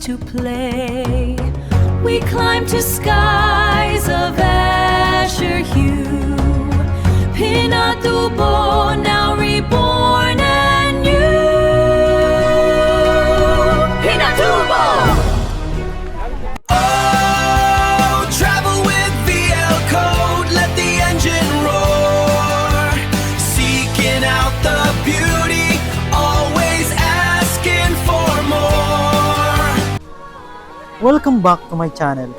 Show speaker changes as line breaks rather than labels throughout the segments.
to play. We climb to skies of azure hue. Pinatubo, now reborn anew. Pinatubo!
Oh, travel with VL Code, let the engine roar. Seeking out the beauty, always asking for more.
Welcome back to my channel.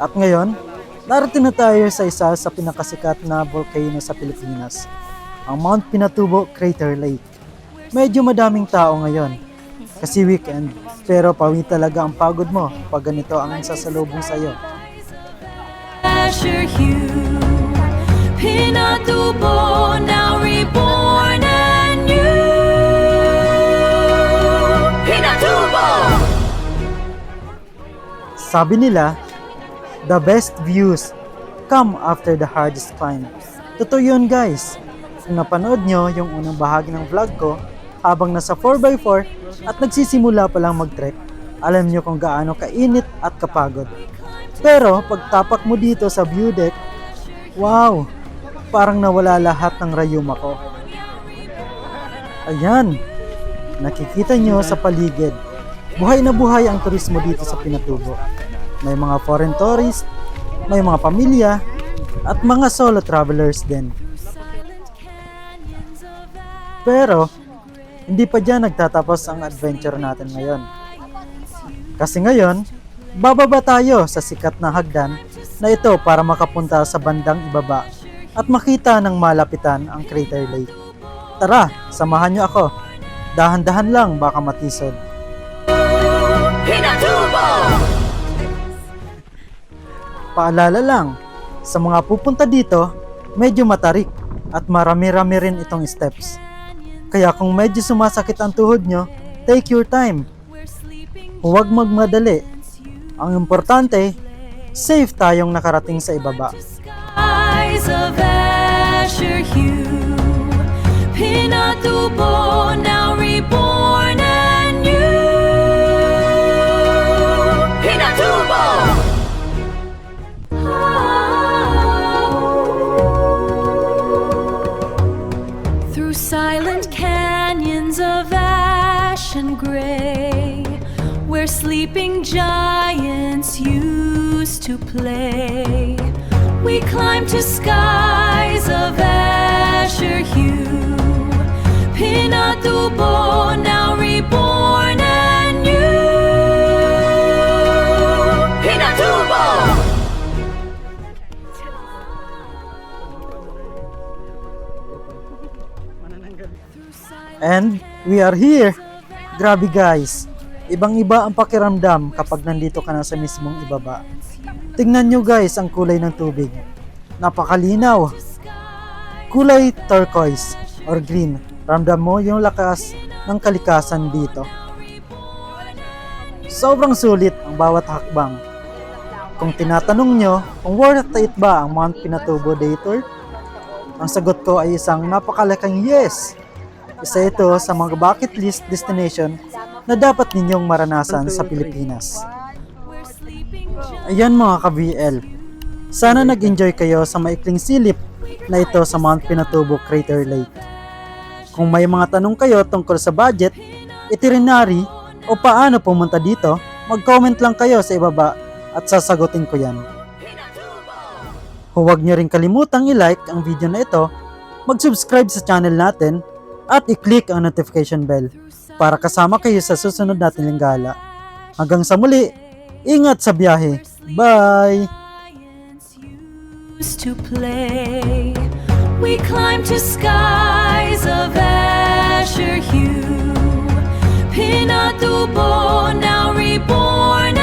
At ngayon, narating na tayo sa isa sa pinakasikat na volcano sa Pilipinas, ang Mount Pinatubo Crater Lake. Medyo madaming tao ngayon kasi weekend, pero pawi talaga ang pagod mo pag ganito ang sasalubong sa iyo.
Azure hue, Pinatubo, now reborn anew. Pinatubo!
Sabi nila, the best views come after the hardest climb. Totoo yun guys. Kung napanood nyo yung unang bahagi ng vlog ko, habang nasa 4x4 at nagsisimula pa lang mag-trek, alam nyo kung gaano kainit at kapagod. Pero pagtapak mo dito sa view deck, wow! Parang nawala lahat ng rayuma ko. Ayan! Nakikita nyo sa paligid. Buhay na buhay ang turismo dito sa Pinatubo. May mga foreign tourists, may mga pamilya, at mga solo travelers din. Pero, hindi pa dyan nagtatapos ang adventure natin ngayon. Kasi ngayon, bababa tayo sa sikat na hagdan na ito para makapunta sa bandang ibaba at makita ng malapitan ang Crater Lake. Tara, samahan nyo ako. Dahan-dahan lang, baka matisod.
Pinatubo!
Paalala lang, sa mga pupunta dito, medyo matarik at marami-rami rin itong steps. Kaya kung medyo sumasakit ang tuhod nyo, take your time. Huwag magmadali. Ang importante, safe tayong nakarating sa ibaba.
Skies of azure hue, Pinatubo, now reborn anew. Pinatubo! Through silent canyons of ash and gray, where sleeping giants used to play, we climb to skies of azure hue. Pinatubo, now reborn anew. Pinatubo!
And we are here! Grabe guys! Ibang-iba ang pakiramdam kapag nandito ka na sa mismong ibaba. Tingnan nyo guys ang kulay ng tubig. Napakalinaw! Kulay turquoise or green. Ramdam mo yung lakas ng kalikasan dito. Sobrang sulit ang bawat hakbang. Kung tinatanong nyo kung worth it ba ang Mount Pinatubo Day Tour, ang sagot ko ay isang napakalaking yes! Isa ito sa mga bucket list destination na dapat ninyong maranasan sa Pilipinas. Ayan mga ka-VL, sana nag-enjoy kayo sa maikling silip na ito sa Mount Pinatubo Crater Lake. Kung may mga tanong kayo tungkol sa budget, itinerary o paano pumunta dito, mag-comment lang kayo sa ibaba at sasagutin ko yan. Huwag nyo rin kalimutang i-like ang video na ito, mag-subscribe sa channel natin, at i-click ang notification bell para kasama kayo sa susunod natin gala. Hanggang sa muli, ingat sa biyahe. Bye!
To play, we climb to skies of azure hue. Pinatubo, now reborn